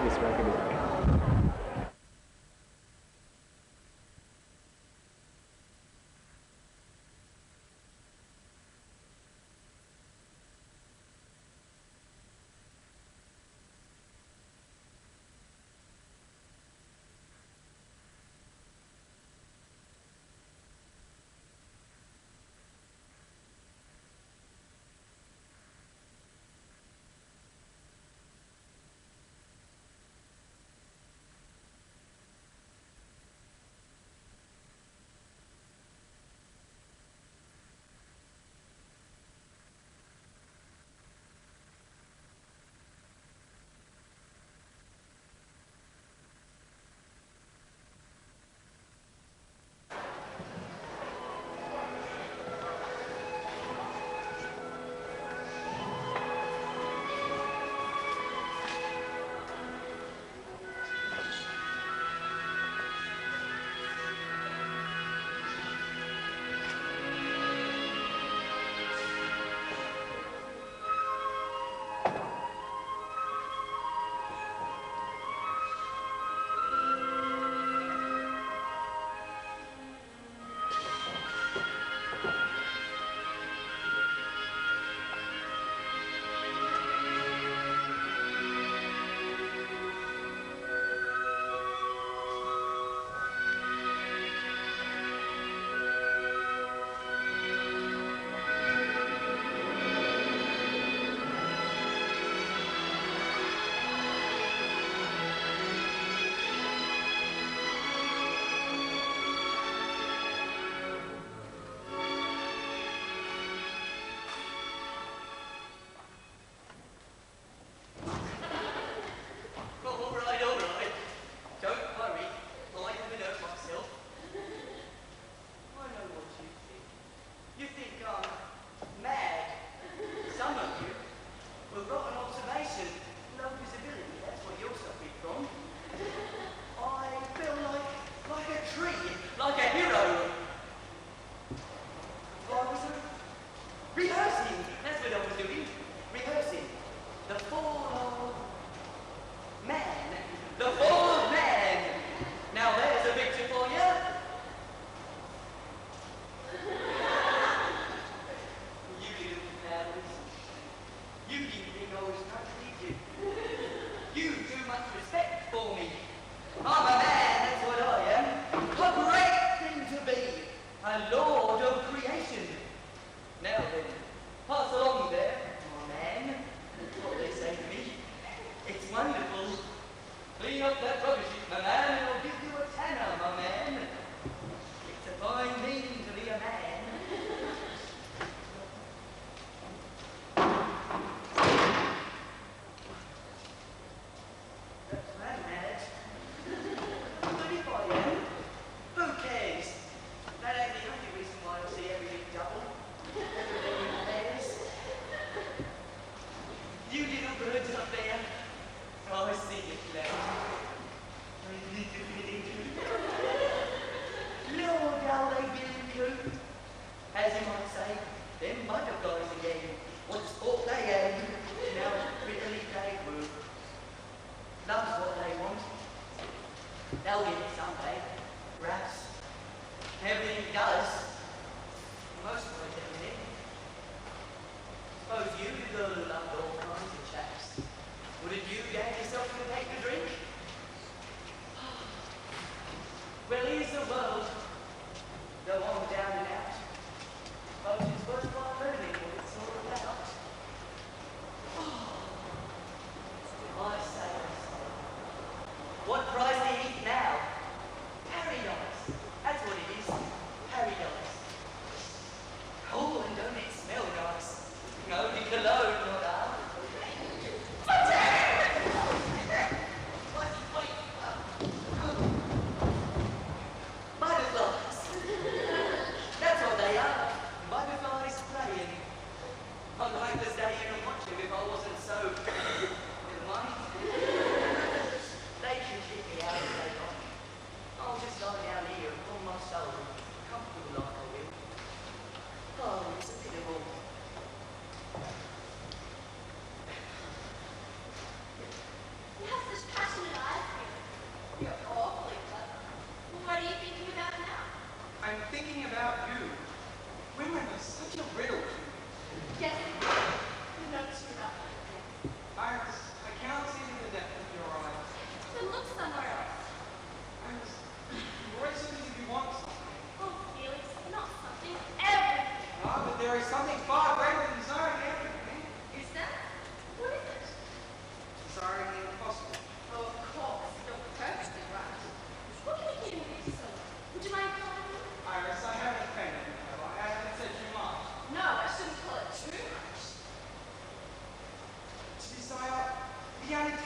this record is great.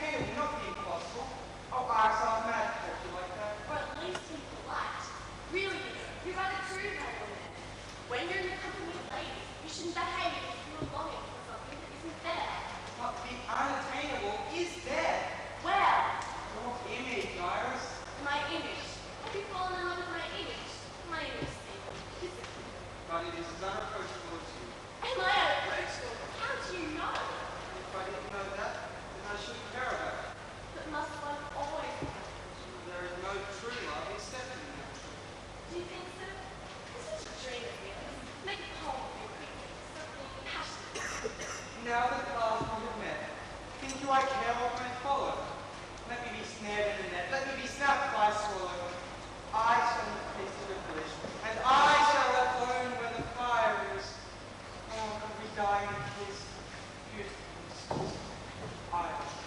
unattainable, not the impossible. Oh, Iris, I'm mad to talk to you like that. Or at least be polite. Really, you're rather crude, my woman. When you're in the company of ladies, you shouldn't behave as if you're longing for something that isn't there. But the unattainable is there. Well, Your image, Iris. my image. Have you fallen in love with my image? My image is But it is as unapproachable as you. Am I unapproachable? How do you know? If I didn't know that, then I shouldn't care about it. But must one always be unapproachable? There is no true love except in the natural. Do you think so? It's such a dream of yours. Make a poem of your quickly. Something passionate. Now that the last we have met, think you I care what may follow? Let me be snared in the net, let me be snapped by a swallow. I shall not taste of your bliss, and I shall let alone where the fire is. Oh, could we die in his beautiful Iris.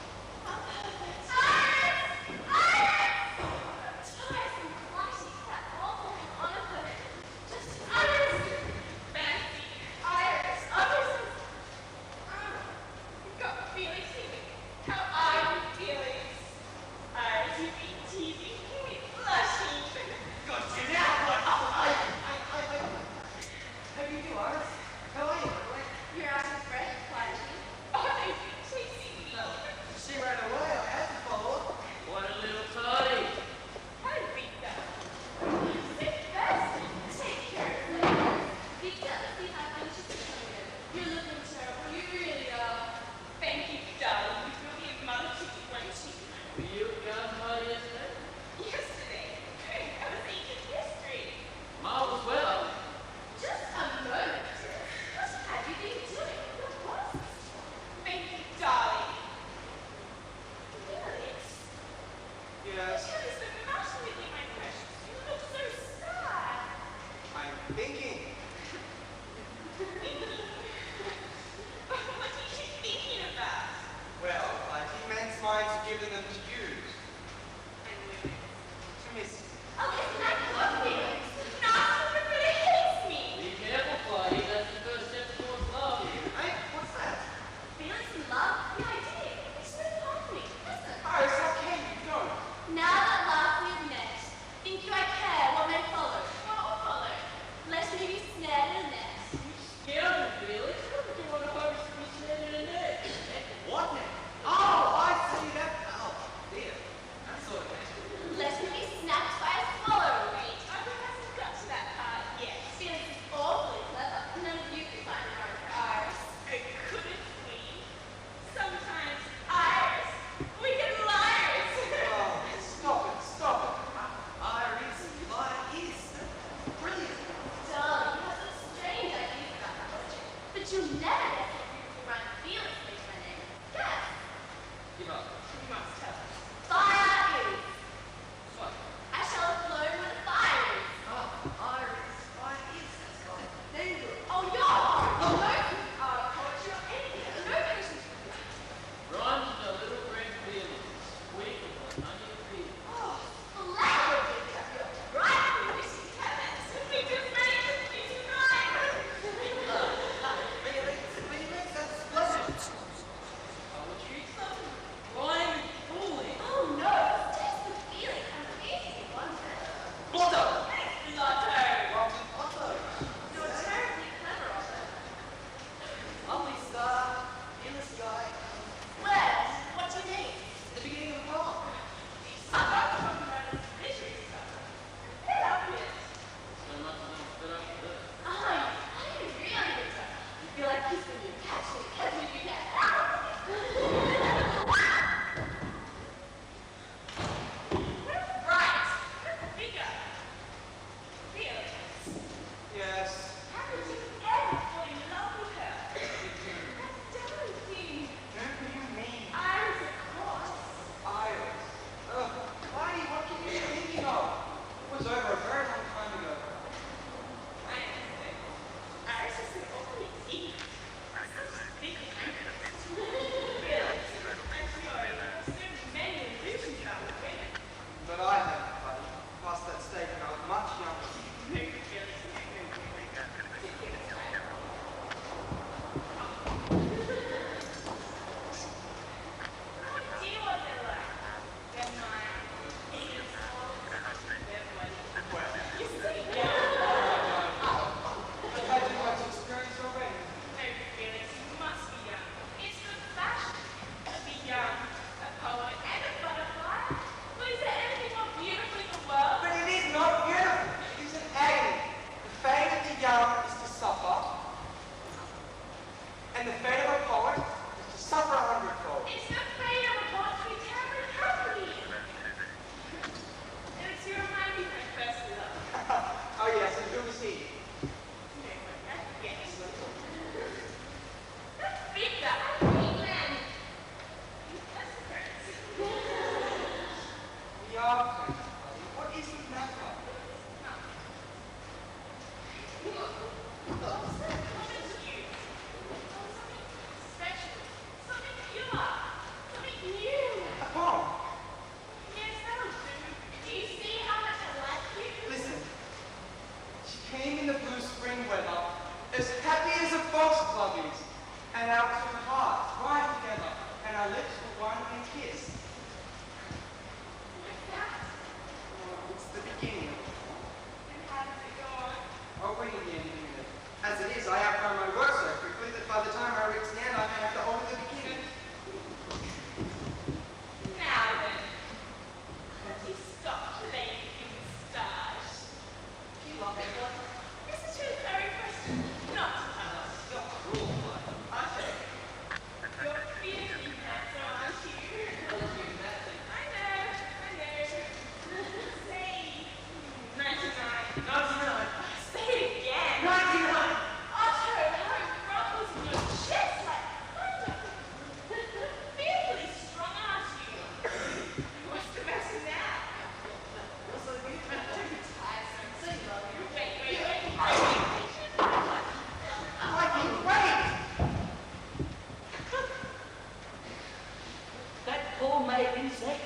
that insect?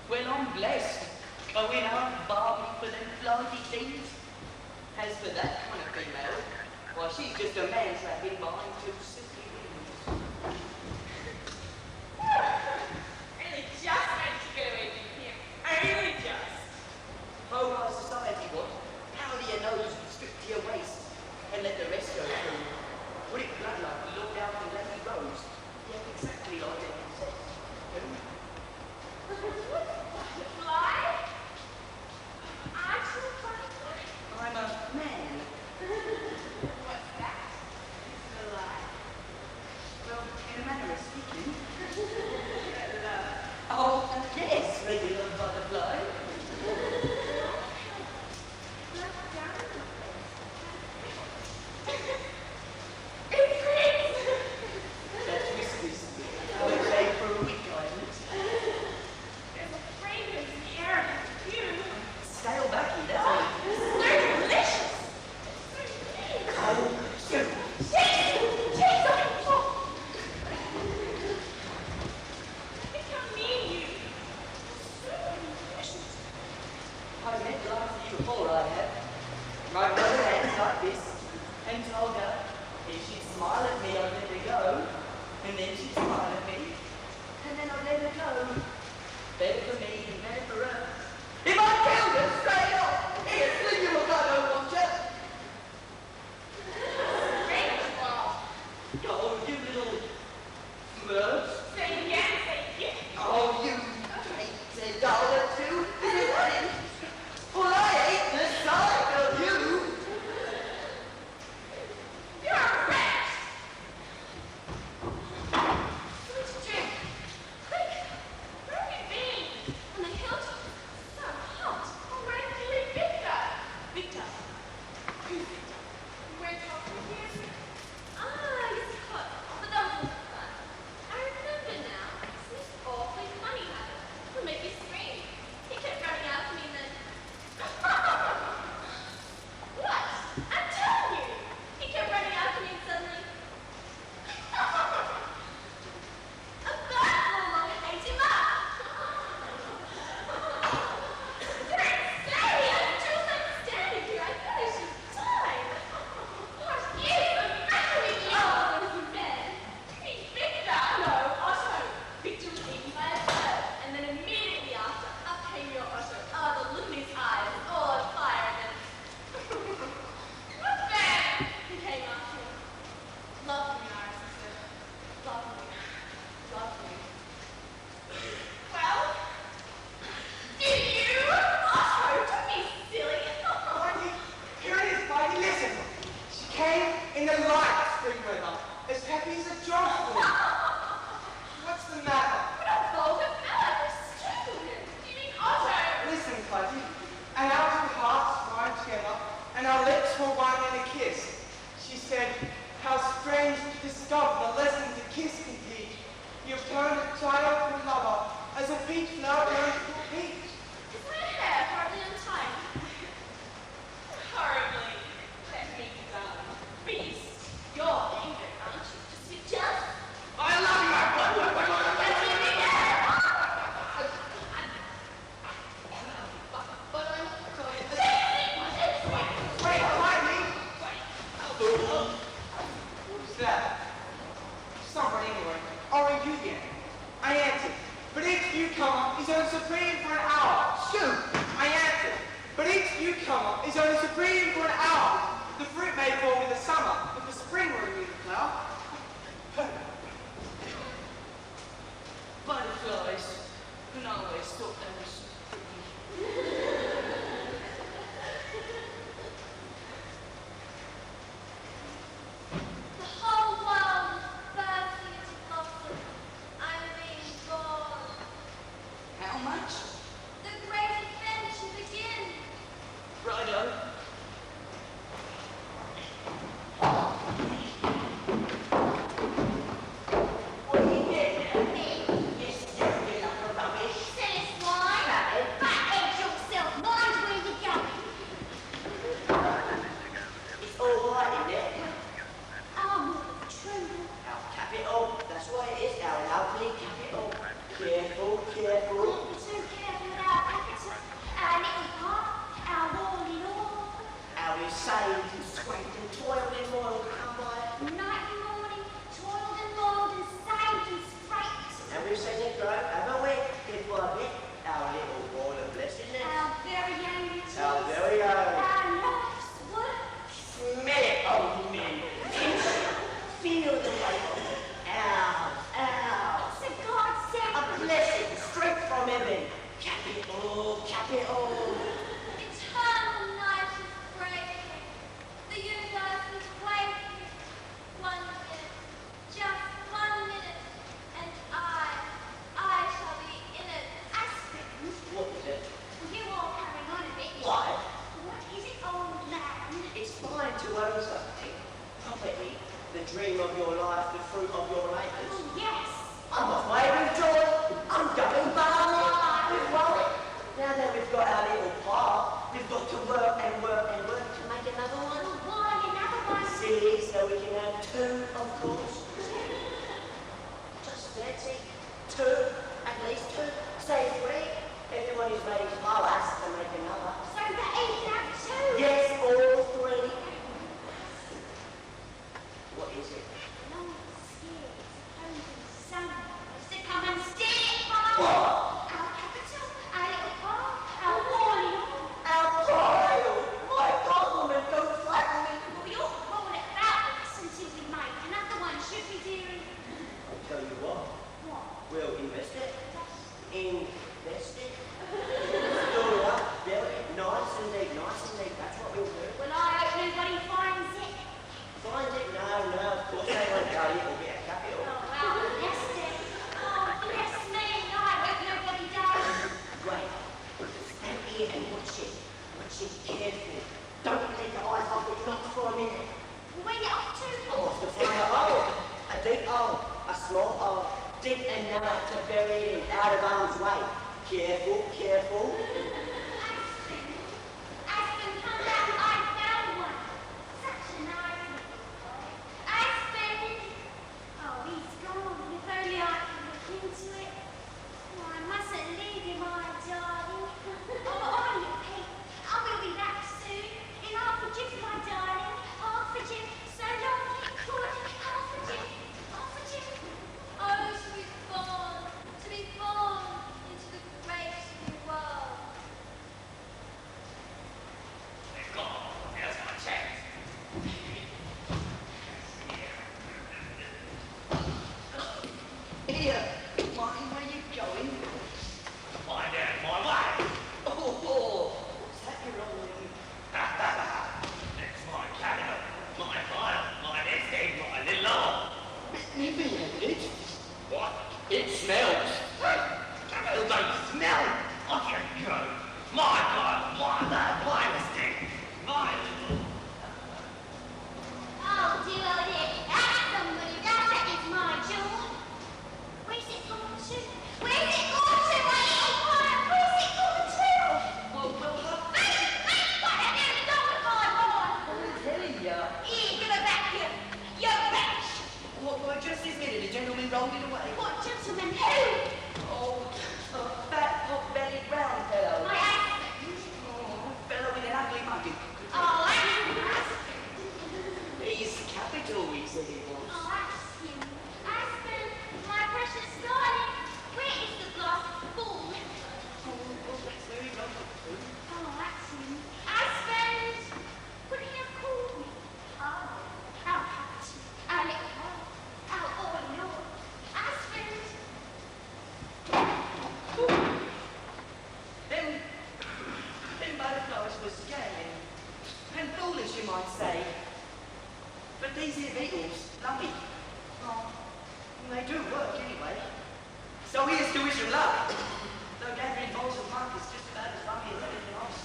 Well, I'm blessed. Going out bargaining for them flighty things. As for that kind of female, why, she's just a man trapping behind two silky wings. Really just managed to get away from him. I really just. Oh, our society what? How do you know you strip to your waist and let the rest go through? Would it blood like Lord Alfred Lady Rose? Yeah, exactly like that insect. Butterfly? Actual butterfly? I'm a man. What's that? Is it a lie? Well, in a manner of speaking. Hello. Oh, yes, regular butterfly. Look down at the place. It creeps! That's whiskers. I would say for a week island. There's a fragrance in the air of perfume. Stale backy, that's all. So delicious! So mean! Oh, shoot. Chase on the floor! I think I mean you. So delicious. I've met lots of you before, I have. My mother hands like this, and told her if she'd smile at me, I'd let her go. And then she'd smile at me, and then I'd let her go. Better for me and better for her. If I killed her straight off, here, sling you a gun, I want you. Great ball. Oh, you little merch. Say yes, say yes. Oh, you hate dollar too. Is it funny? Well, I hate the sight of you. You're a wretch. Something to drink. Quick. Where have you been? On the hilltop. So hot. Oh, where did you leave Victor? Victor? Who's Victor? You went off with him? Ah, yes, of course. But that was fun. I remember now. It's this awfully funny habit. It'll make you scream. He kept running out to me and then... What? I'm telling you! He kept running out to me and suddenly... A bird flew along and ate him up! You're insane! I'm just standing here. I thought I should die. What is the matter with you? Oh, those men. You mean Victor? No, Otto. Victor was eaten by a bird, and then immediately after, up came your Otto. Oh, the look in his eyes was all on fire, and then... What then? He came after him. Lovely, Iris, he said. Lovely. Lovely. Well? Did you? Otto, don't be silly. Mikey, here it is, Mikey, listen. She came in the light spring weather, as happy as a job. What's the matter? What a vulgar fellow. You're stupid. Do you mean Otto? Listen, Fudgy, and our two hearts rhymed together, and our lips were one in a kiss. She said, how strange to discover the lessons a kiss can teach. You've turned a child to a lover, as a peach flower turns to a peach. Is my hair partly untied? Horribly. Let me go. Beast. You're angry, aren't you? Just you jealous? I love you! Let me be there. But I'm sorry. Wait. Wait, Mikey! Who's that? Someone anyway. Or a you again. I answered. But each newcomer is only supreme for an hour. Shoot! I answered. But each newcomer is only supreme for an hour. The fruit may fall in the summer, but the spring will renew the flower. Butterflies. And I always thought they were so pretty. The whole world is bursting into blossom. I'm being born. How much? The great adventure begins. Righto. What are you getting at? You stupid little rubbish. Silly swine. Back yourself. Mind where you're going. It's all right in there. Arm tremble. Our capital. That's what it is, our lovely capital. Careful, careful. it all. Eternal night is breaking. The universe is waking. 1 minute, just 1 minute, and I shall be in it. Aspen, What is it? you all carrying on a bit. Why? What is it, old man? It's fine to own something. Property, the dream of your life, the fruit of your labours. Oh, yes. I'm not waving joy. I'm going bad. We've worried. Now that we've got our little part, we've got to work and work and work to make another one. Oh, why another one? See, so we can have two, of course. Just 30. Two, at least two. Say 3. Everyone is ready to follow us to make another. So that is that too? Yes, all 3. What is it? Long stairs, home to sunrise to come and steal it from What? our capital, our little park, our all in all. Our pile! My God, woman, don't flatter me. Well, we ought to roll it about this until we make another one, should we, dearie? I'll tell you what, What? we'll invest it. Invest it. Store it up, build it, nice and neat, that's what we'll do. Well, I hope nobody finds it. Find it? No, of course they won't go, it'll get a capital. Oh, well, yes, dear. Oh, bless me, I hope nobody does. Wait, stand here and watch it. Watch it carefully. Don't let your eyes off it, not for a minute. Where you off to? I want to find a hole. A deep hole. A small hole. Deep and narrow to bury it in, out of harm's way. Careful, careful. Aspen, come down, I found one. Such a nice little boy. Aspen! Oh, he's gone. If only I could look into it. Oh, I mustn't leave you, my darling. Oh, on you, Pete. I will be back soon. In half a jiff, my darling. Half a jiff. So long, keep good. Half a jiff. Half a jiff. Oh, to be born into the great new world. They're gone. There's my chance. Here, Martin, where you going? Find out my way. Oh, what's that you're rolling? That's my cabinet, my file, my next egg, my little hole. Me beheaded? What? It smells. Capital don't smell. Off you go. My God, my lad, my mistake. My little. Oh, dear, oh dear, that's somebody, that is my jewel. Where's it gone to? Where's it gone to, my little boy? Where's it gone to? Well, Hey, what have you done with my boy? I'm telling you. Here, give it back here. You wretch. What, just this minute, the gentleman rolled it away. What gentleman? Who? Oh, a fat, pot-bellied brown fellow. My husband. Oh, fellow with an ugly mug. Oh, that's him. He's capital, he said he was. Oh, that's him. Aspen, my precious darling, where is the glass full? Oh, that's very lovely. Oh, that's him. Aspen! Couldn't you have called me? Oh, how happy. Our little boy. Our all in all. Aspen! Them butterflies were scaring and foolish, you might say. But these here beetles, lovely. Oh, they do work anyway. So here's to wish them luck. Though gathering balls of muck is just about as funny as anything else.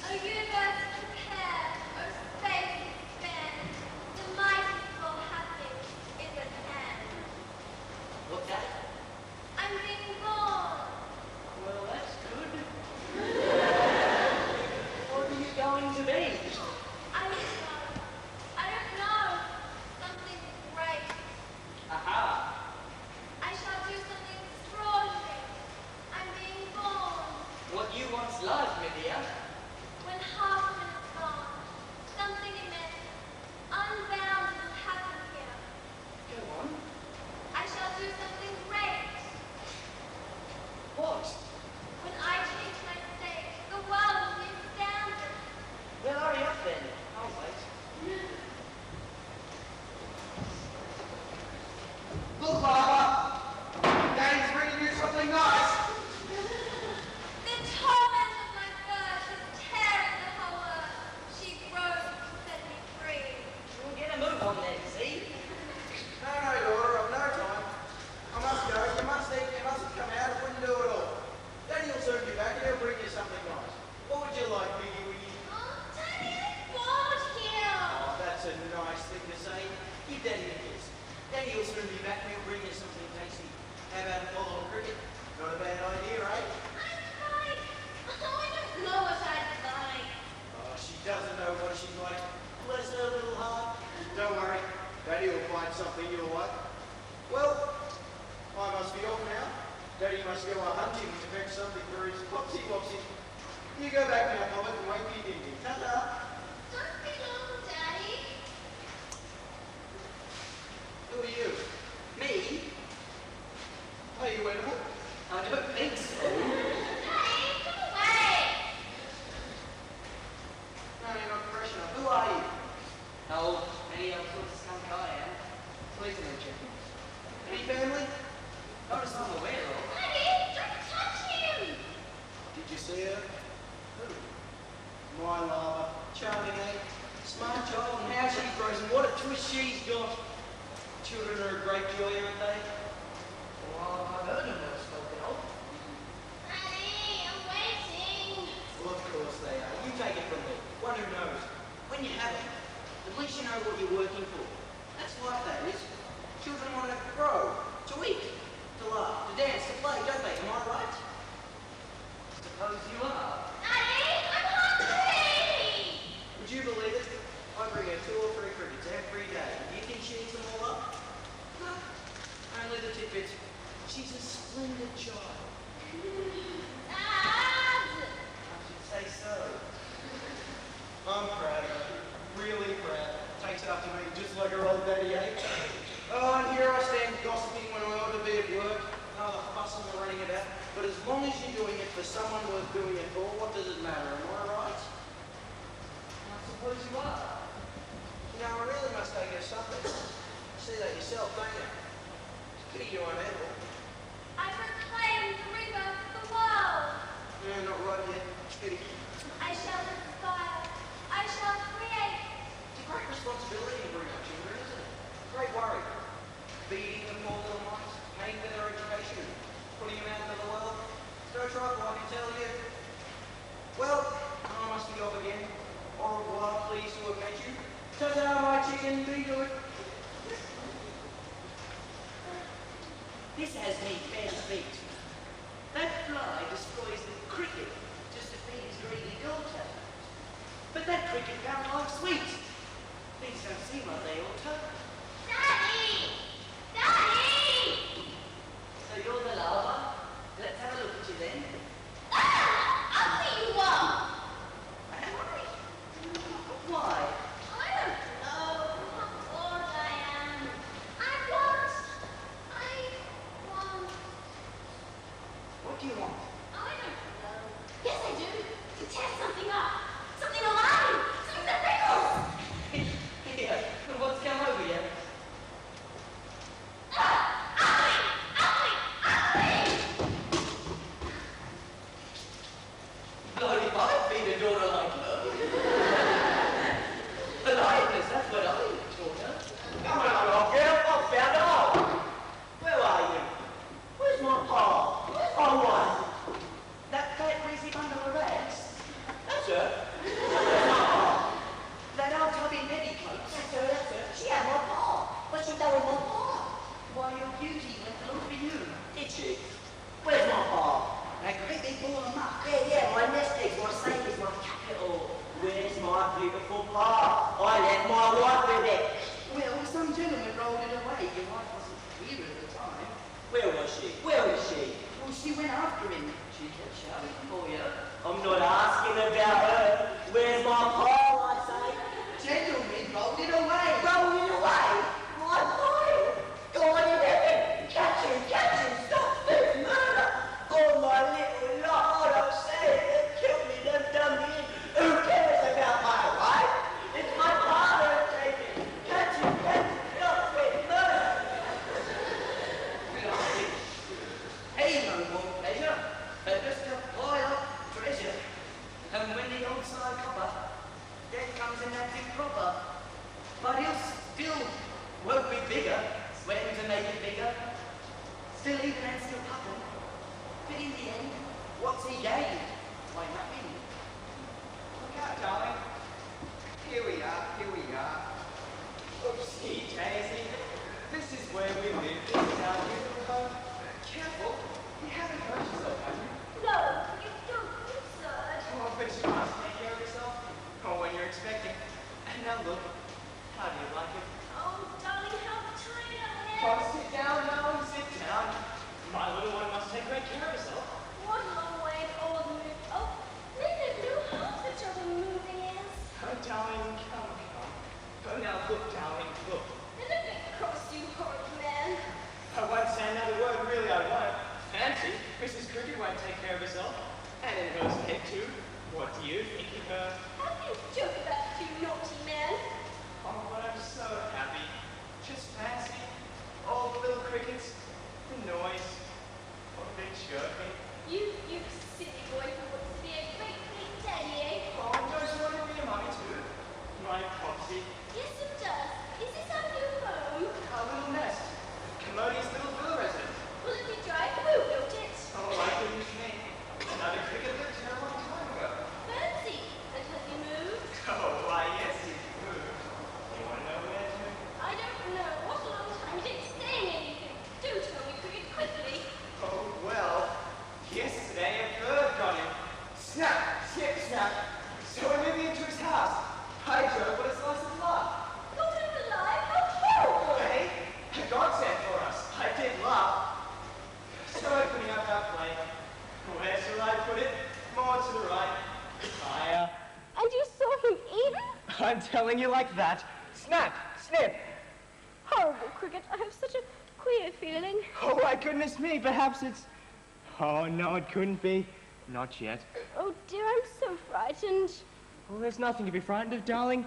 O universe prepare, O faith expand, the mighty full happy is at hand. What's that? I'm being born. Well, that's good. What are you going to be? I don't know. Something great. Aha! I shall do something extraordinary. I'm being born. What you once loved, my dear. When half of it is gone, something immense, unbounded will happen here. Go on. I shall do something great. What? When I change my state, the world will be astounded. Well, hurry up then. I'll wait. Look, Barbara. Daddy's bringing you something nice. The Daddy must go hunting to fetch something for his popsy wopsy. You go back now, Bobbit, and wait for your dingy. Ta-ta! Don't be long, Daddy. Who are you? Me? Are you edible? I don't think so. Daddy, come away. No, you're not fresh enough. Who are you? Oh, any old sort of skunk I am. Please don't check me. Any family? Not as I'm aware of. Daddy, don't touch him. Did you see her? Who? My lava. Charming, eh? Smart child, and how she grows, and what a twist she's got. Children are a great joy, aren't they? Well, I've heard of them spoken of. Daddy, I'm waiting. Well, of course they are. You take it from me. One who knows. When you have it, at least you know what you're working for. That's life, that is. Children want to grow, to eat, to laugh, to dance, to play, don't they? Am I right? Suppose you are. Daddy, I'm hungry. Would you believe it? I bring her 2 or 3 crickets every day. Do you think she eats them all up? No. Only the tidbits. She's a splendid child. Dad. I should say so. I'm proud of her. Really proud. Takes after me just like her old daddy, eh? Oh, and here I stand gossiping when I ought to be at work. Oh, the fuss and the running about. But as long as you're doing it for someone worth doing it for, what does it matter? Am I right? I suppose you are. You know, I really must take her something. You see that yourself, don't you? It's a pity you aren't able. I proclaim the river the world. No, not right yet. It's a pity. I shall inspire. I shall create. It's a great responsibility to bring up children, isn't it? Great worry. Feeding them poor little minds, paying for their education, putting them out into the world. It's no trouble, I can tell you. Well, I must be off again. Au revoir, pleased to have met you. Ta-ta, my chicken, be good. This has me fairly beat. That fly destroys the cricket just to feed his greedy daughter. But that cricket found life sweet. Things don't seem like they ought to. Daddy. Daddy. So you're the larva? Let's have a look at you then. Ah, ugly you are. Am I? Why? I don't know how bored I am. I want. What do you want? I don't know. Yes, I do. To test something up. Something alive. Something that wriggles. Here, what's come over you? Bloody might feed a daughter like her. Aliveness, that's what I taught her. Come on, old girl, I've found a hole. Where are you? Where's my paw? Oh, what? That fat greasy bundle of rags. That's her. That old tubby petticoats. That's her. She had my paw. What's she done with my paw? Why, your beauty went along for you. Did she? Where's my paw? That great big ball of muck. Yeah, my nest eggs, my savings, my capital. Where's my beautiful paw? I left my wife with it. Well, some gentleman rolled it away. Your wife wasn't here at the time. Where was she? Where is she? Well, she went after him. She kept shouting for you. I'm not asking about her. Where's my paw, I say? Gentleman rolled it away. Roll it away. My paw. Go on in heaven. Catch him. Stop this murder. Oh, my little Lord, I've said they've killed me, they've done me in. Who cares about my wife? It's my father who's taken. Catch him. Stop this murder. Hey, no more pleasure, but just a pile of treasure. And when the old side copper, then comes in that big proper. But he'll still won't be bigger, sweating to make it bigger. Still even and still puffing. But in the end, what's he gained? Why, nothing. Look out, darling. Here we are. Oopsie daisy. This is where we live. This is our beautiful home. Careful. You haven't hurt yourself, have you? No, you don't absurd. Oh, but you must take care of yourself. Oh, when you're expecting. And now look. How do you like it? Oh, darling, how tired I am. Oh, sit down, darling, sit down. My little one must take rest. Cricket won't take care of herself. And in her head too. What do you think of her? How can you joke about you naughty man? Oh, but I'm so happy. Just fancy all the little crickets, the noise, what they chirping. You silly boy who wants to be a great big daddy, eh? Oh, don't you want to be a mummy too? My Popsy. Yes, it does. Is this our new home? Our little nest. Commodious little villa resident. Will it be dry? Who built it? Oh, my goodness me. Another cricket lived here a long time ago. Fancy. And has he moved? Oh, why, yes, he's moved. You want to know where to? I don't know. What a long time. You didn't say anything. Do tell me, Cricket, quickly. Oh, well, yesterday a bird got him. Snap, snip, snap. So we're moving into his house. Hi, Joe, what a slice of luck. Got him alive? How horrible! Hey, a godsend for us. I did laugh. So opening up our plate. Where shall I put it? More to the right. Higher. And you saw him eaten? I'm telling you like that. Snap, snip. Horrible, Cricket. I have such a queer feeling. Oh, my goodness me, perhaps it's... Oh, no, it couldn't be. Not yet. Oh dear, I'm so frightened. Well, there's nothing to be frightened of, darling.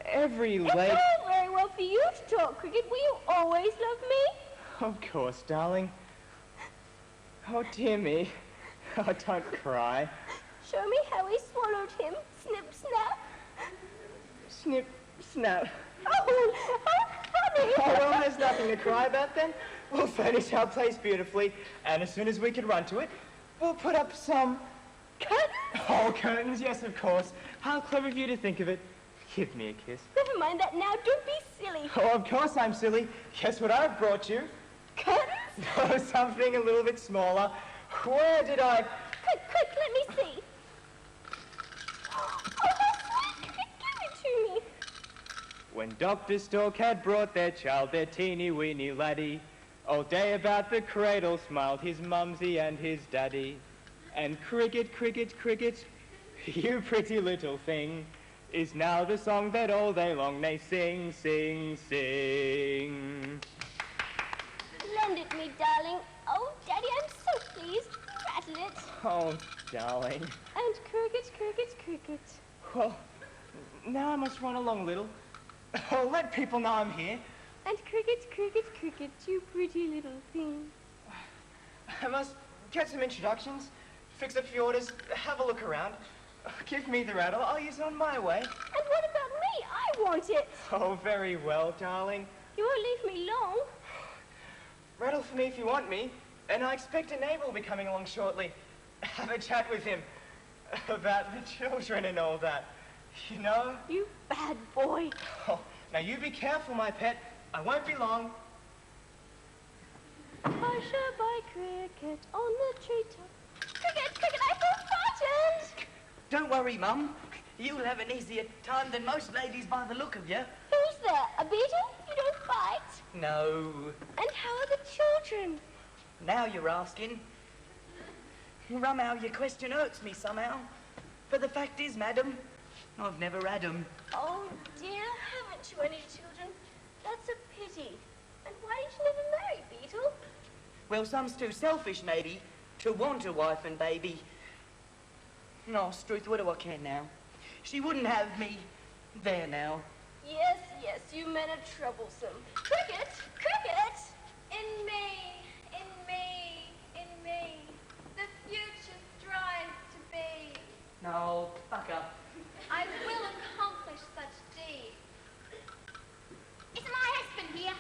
Every It's lady... all very well for you to talk, Cricket. Will you always love me? Of course, darling. Oh, dear me. Oh, don't cry. Show me how he swallowed him. Snip, snap. Snip, snap. Oh, how funny. Oh, well, there's nothing to cry about then. We'll furnish our place beautifully, and as soon as we can run to it, we'll put up some... Curtains? Oh, curtains, yes, of course. How clever of you to think of it. Give me a kiss. Never mind that now. Don't be silly. Oh, of course I'm silly. Guess what I've brought you? Curtains? Oh, something a little bit smaller. Where did I... Quick, let me see. Oh, how sweet. Give it to me. When Dr. Stork had brought their child, their teeny weeny laddie, all day about the cradle smiled his mumsy and his daddy. And cricket, cricket, cricket, you pretty little thing, is now the song that all day long they sing, sing, sing. Lend it me, darling. Oh, Daddy, I'm so pleased. Rattle it. Oh, darling. And cricket, cricket, cricket. Well, now I must run along a little. Oh, let people know I'm here. And cricket, cricket, cricket, you pretty little thing. I must get some introductions, fix a few orders, have a look around. Give me the rattle, I'll use it on my way. And what about me? I want it. Oh, very well, darling. You won't leave me long. Rattle for me if you want me, and I expect a neighbor will be coming along shortly. Have a chat with him about the children and all that. You know? You bad boy. Oh, now you be careful, my pet. I won't be long. Usher by cricket on the treetop. Cricket, cricket, I feel frightened. Don't worry, Mum. You'll have an easier time than most ladies by the look of you. Who's there? A beetle? You don't bite. No. And how are the children? Now you're asking. Rumhow, your question hurts me somehow. For the fact is, madam, I've never had 'em. Oh dear, haven't you any children? That's a pity. And why did you never marry, Beetle? Well, some's too selfish, maybe, to want a wife and baby. No, Struth, what do I care now? She wouldn't have me. There now. Yes, yes, you men are troublesome. Cricket, cricket! In me, in me, in me. The future strives to be. No, fuck up. I will accomplish such deeds. Is my husband here?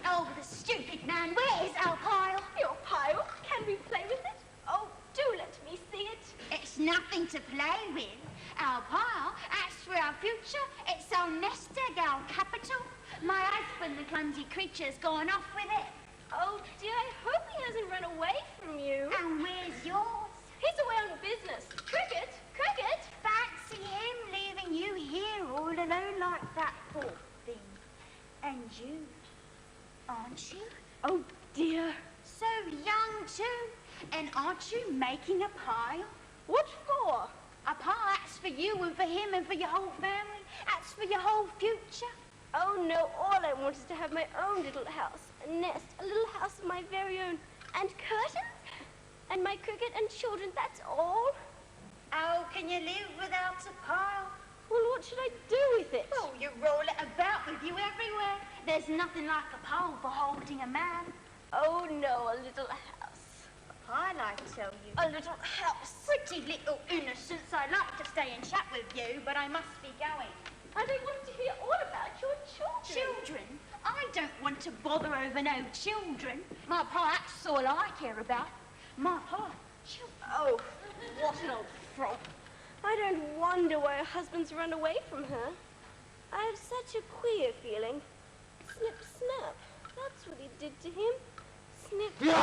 Oh, the stupid man. Where is our pile? Your pile? Can we play with it? Oh, do let me see it. It's nothing to play with. Our pile, that's for our future. It's our nest egg, our capital. My husband, the clumsy creature's gone off with it. Oh dear, I hope he hasn't run away from you. And where's yours? He's away on business. Cricket, cricket! Fancy him leaving you here all alone like that, poor thing. And you, aren't you? Oh dear. So young too. And aren't you making a pile? What for? A pile, that's for you and for him and for your whole family. That's for your whole future. Oh no, all I want is to have my own little house. A nest, a little house of my very own. And curtains? And my cricket and children, that's all. How can you live without a pile? Well, what should I do with it? Well, you roll it about with you everywhere. There's nothing like a pole for holding a man. Oh, no, a little house. I like to tell you. A little house. Pretty little innocence. I'd like to stay and chat with you, but I must be going. I don't want to hear all about your children. Children? I don't want to bother over no children. My pa, that's all I care about. My pa. Children. Oh, what an old frog. I don't wonder why her husband's run away from her. I have such a queer feeling. Snip, snap. That's what he did to him. Snip. No!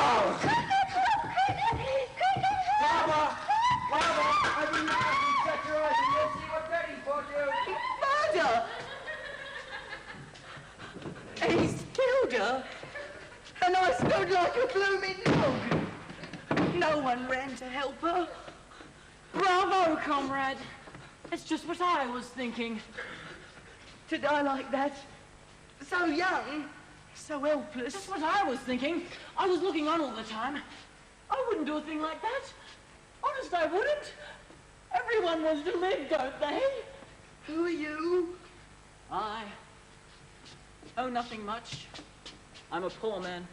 Barbara! Barbara! Open your eyes and shut your eyes and you'll see what Daddy's bought you. Murder! And he's killed her. And I stood like a blooming dog. No one ran to help her. Bravo, comrade. It's just what I was thinking. To die like that. So young. So helpless. Just what I was thinking. I was looking on all the time. I wouldn't do a thing like that. Honest, I wouldn't. Everyone wants to live, don't they? Who are you? I owe nothing much. I'm a poor man.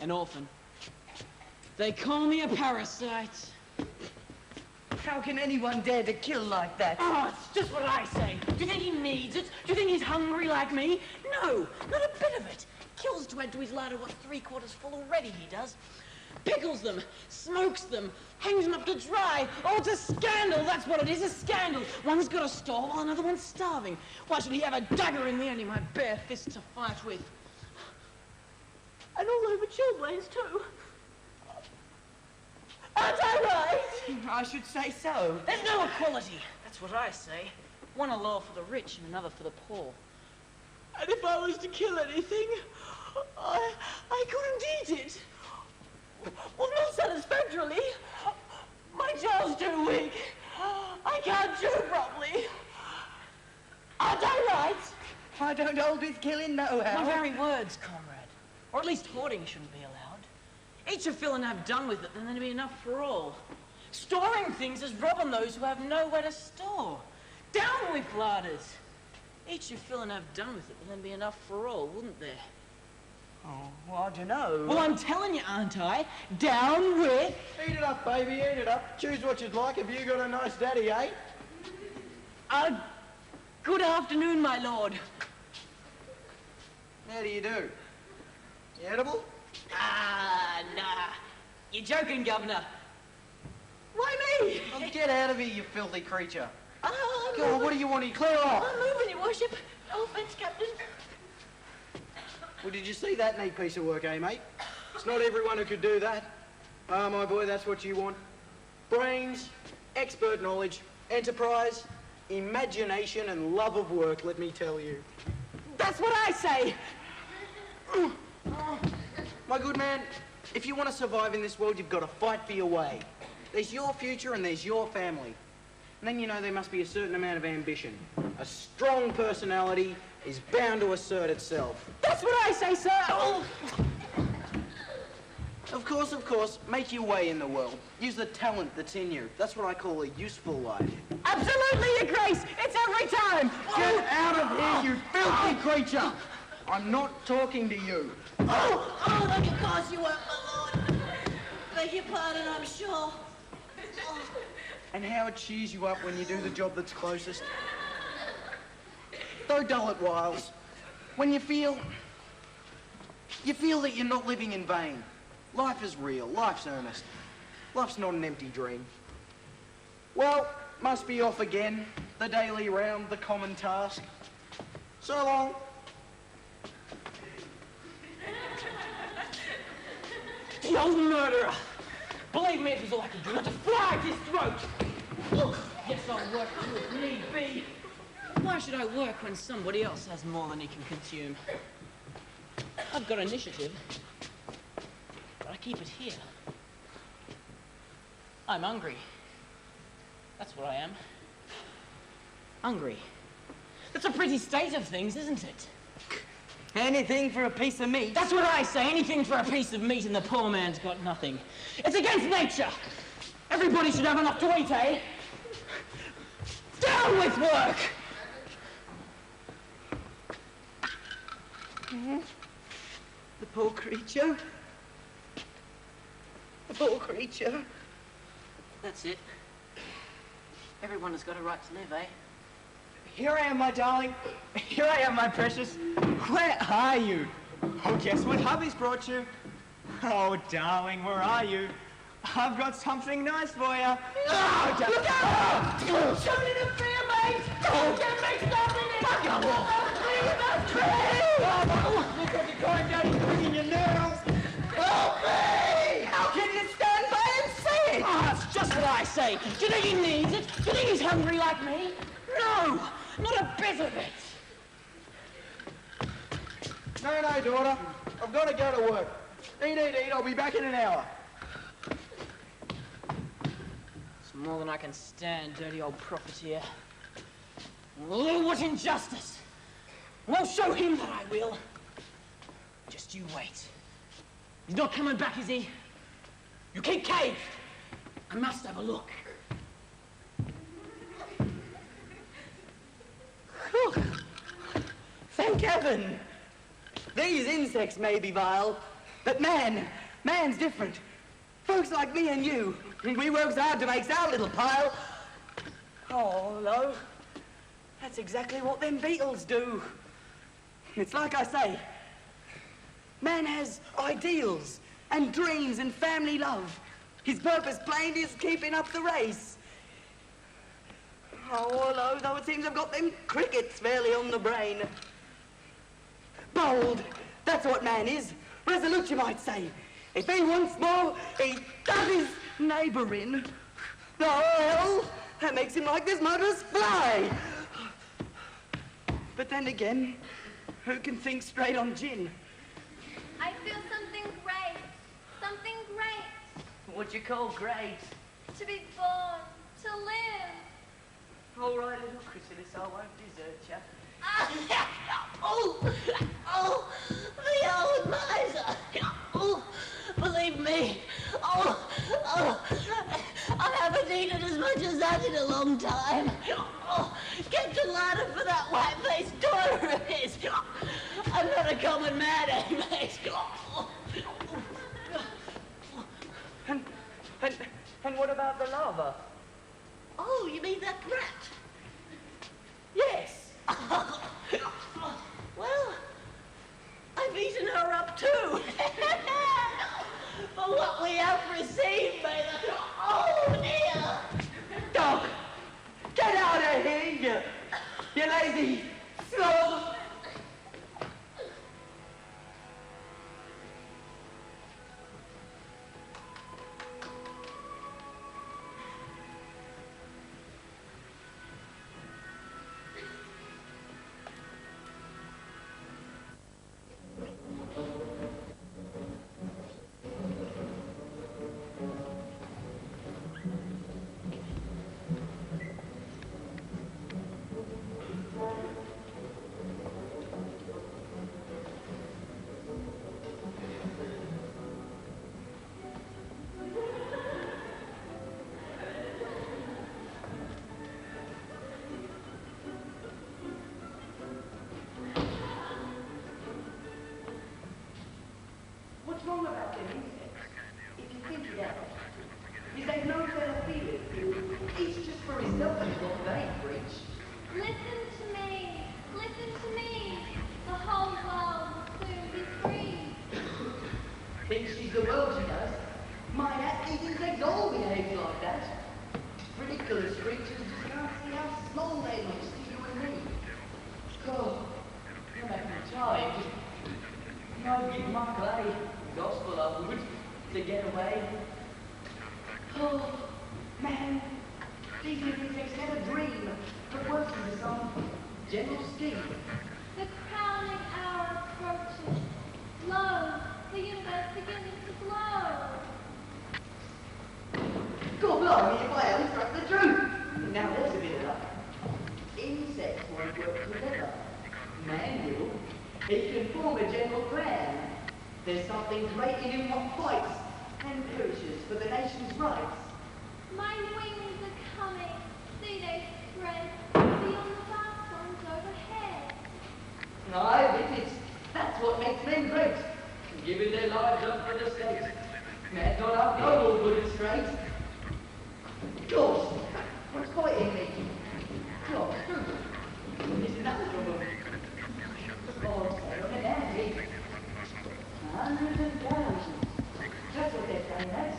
An orphan. They call me a parasite. How can anyone dare to kill like that? Oh, it's just what I say. Do you think he needs it? Do you think he's hungry like me? No, not a bit of it. Kills to add to his larder what's 3/4 full already, he does. Pickles them, smokes them, hangs them up to dry. Oh, it's a scandal, that's what it is, a scandal. One's got a store while another one's starving. Why should he have a dagger in the end of my bare fist to fight with? And all over chilblains, too. Aren't I right? I should say so. There's no equality. That's what I say. One a law for the rich and another for the poor. And if I was to kill anything, I couldn't eat it. Well, not satisfactorily. My jaw's too weak. I can't chew properly. Aren't I right? I don't hold with killing, no how. My very words, comrade. Or at least hoarding shouldn't be allowed. Each a fill and have done with it, then there'd be enough for all. Storing things is robbing those who have nowhere to store. Down with larders. Each a fill and have done with it, then there'd be enough for all, wouldn't there? Oh, well, I don't know. Well, I'm telling you, aren't I? Down with... Eat it up, baby, eat it up. Choose what you'd like. Have you got a nice daddy, eh? Good afternoon, my lord. How do you do? You edible? Ah, nah. You're joking, Governor. Why me? Oh, get out of here, you filthy creature. Oh, Go on, what do you want? Clear off. I'm moving, your worship. No offense, Captain. Well, did you see that neat piece of work, eh, mate? It's not everyone who could do that. Ah, my boy, that's what you want. Brains, expert knowledge, enterprise, imagination and love of work, let me tell you. That's what I say. My good man, if you want to survive in this world, you've got to fight for your way. There's your future and there's your family. And then you know there must be a certain amount of ambition. A strong personality is bound to assert itself. That's what I say, sir. Oh. Of course, make your way in the world. Use the talent that's in you. That's what I call a useful life. Absolutely, Your Grace. It's every time. Get out of here, you filthy creature! I'm not talking to you. Oh, look, of course you weren't, my lord. Beg your pardon, I'm sure. And how it cheers you up when you do the job that's closest. Though dull at whiles, when you feel that you're not living in vain. Life is real, life's earnest. Life's not an empty dream. Well, must be off again. The daily round, the common task. So long. The old murderer. Believe me, it was all I could do not to fly at his throat. Look, yes, I'll work too if need be. Why should I work when somebody else has more than he can consume? I've got initiative, but I keep it here. I'm hungry. That's what I am. Hungry. That's a pretty state of things, isn't it? Anything for a piece of meat. That's what I say. Anything for a piece of meat and the poor man's got nothing. It's against nature. Everybody should have enough to eat, eh? Down with work! The poor creature. The poor creature. That's it. Everyone has got a right to live, eh? Here I am, my darling. Here I am, my precious. Where are you? Oh, guess what hubby's brought you? Oh, darling, where are you? I've got something nice for you. Oh, look out! Shoot it in fear, mate! Don't get mixed up in it! Fuck up! Look what you're going down, you're bringing your nerves. Help me! How can you stand by and say it? Oh, that's just what I say. Do you think he needs it? Do you think he's hungry like me? No! Not a bit of it! No, daughter. I've got to go to work. Eat. I'll be back in an hour. It's more than I can stand, dirty old profiteer. Oh, what injustice! I'll show him that I will. Just you wait. He's not coming back, is he? You keep caved. I must have a look. Thank heaven. These insects may be vile, but man's different. Folks like me and you, we works hard to make our little pile. Oh, no. That's exactly what them beetles do. It's like I say, man has ideals and dreams and family love. His purpose plain is keeping up the race. Oh, though it seems I've got them crickets fairly on the brain. Bold, that's what man is. Resolute, you might say. If he wants more, he does his neighbour in. Oh, hell, that makes him like this murderous fly. But then again, who can think straight on gin? I feel something great. Something great. What you call great? To be born. To live. All right, little chrysalis, I won't desert you. Oh, the old miser. Oh, believe me. Oh, I haven't eaten as much as that in a long time. Oh, get the ladder for that white-faced daughter of his. I'm not a common man, eh, mate? And what about the lava? Oh, you mean that rat? Yes. Well, I've eaten her up too. For what we have received, by the... Oh, dear! Dog, get out of here, you lazy slob. What's wrong about them insects? If you think it out, is they've no fellow feeling. Each just for himself is what they preach. Listen to me. Listen to me. The whole world will soon be free. Thinks she's the world, she does. My hat, these insects all behave like that. Ridiculous creatures just can't see how small they look to you and me. God, you're making me tired. I'd give my clay, gospel I would, to get away. Oh, man, these insects never dream of working to some general scheme. The crowning hour approaches. Lo, the universe beginning to glow. God blimey, if I haven't struck the truth. Now there's a bit of luck. Insects won't work together. Man will. He can form a general plan. There's something great in him what fights and perishes for the nation's rights. My wings are coming. See they spread beyond the vast ones overhead. Aye, that's what makes men great. Giving their lives up for the state. Men not up noble, good and straight. Gosh, what's fighting me? Gosh, this is another trouble. Oh, say on it, Andy. Hundreds and thousands. That's what they're saying, that's.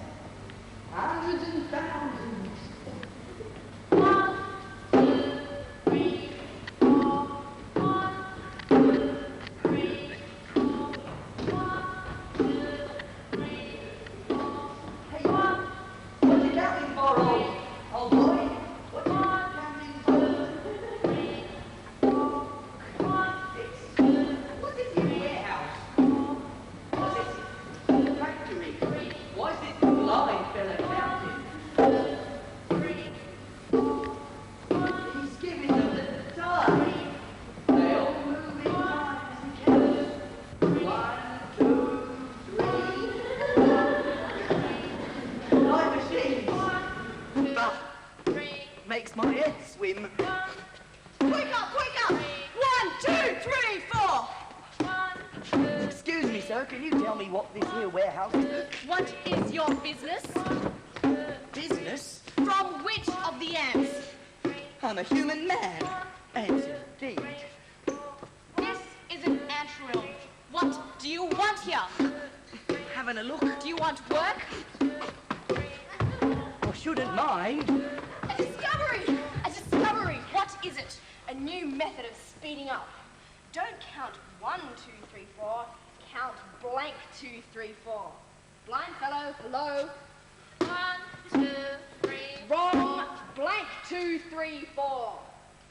Hundreds and thousands. 1, 2, 3, 4. 1, 2, 3, 4. 1, 2, 3, 4. Hey, what's it counting for, old boy? What's it counting for? 3, 4. 1, What's this in the warehouse? What's this factory? Why is this blind fella counting? 3, He's giving them the time. They all move in time as he counts. 1, 2, 3. Like machines. But 3. makes my head swim. Quick up! 1, 2, 3, 4. 1, 2. Excuse me, sir, can you tell me what this here warehouse is? What is your business? Business? From which of the ants? I'm a human man. And indeed. This is an ant room. What do you want here? Having a look. Do you want work? I shouldn't mind. A discovery! A discovery! What is it? A new method of speeding up. Don't count 1, 2, 3, 4. Count blank 2, 3, 4. Blind fellow, hello. 1, 2, 3. Wrong. Blank 2, 3, 4.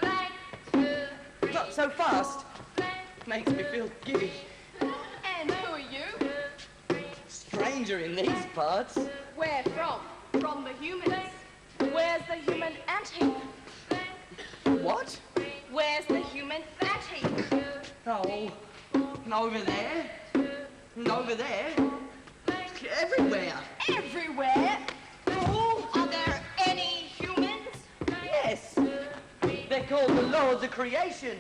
Blank 2, 3. Not so fast. Blank. Makes me feel giddy. And who are you? Stranger in these parts. Where from? From the humans. Where's the human ant heap? What? Where's the human ant heap? Oh, over there. Over there. Everywhere. Everywhere. Oh, are there any humans? Yes. They're called the Lords of Creation.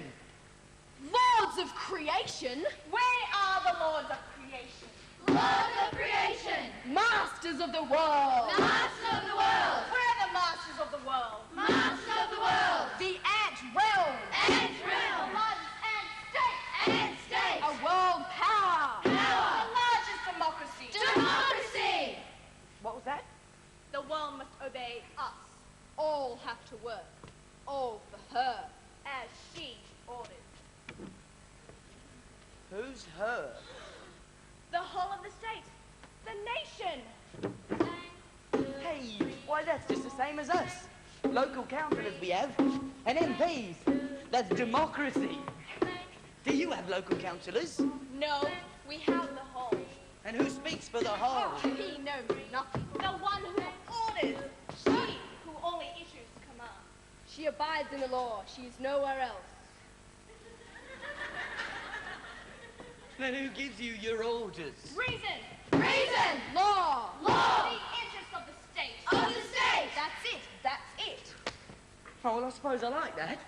Lords of creation? Where are the lords of creation? Lord of creation. Masters of the world. Master of the world. Where are the masters of the world? Master of the world. The ant realm. Ant realm. Largest ant state. Ant state. A world power. Power. The largest democracy. Democracy. What was that? The world must obey us. All have to work. All for her, as she orders. Who's her? The whole of the state. The nation. Hey, why that's just the same as us. Local councillors we have, and MPs. That's democracy. Do you have local councillors? No, we have the whole. And who speaks for the whole? Oh, he knows nothing. The one who orders. She who only issues command. She abides in the law. She is nowhere else. Then who gives you your orders? Reason. Reason. Law. Law. The interest of the state. Of the state. That's it. That's it. Oh, well, I suppose I like that.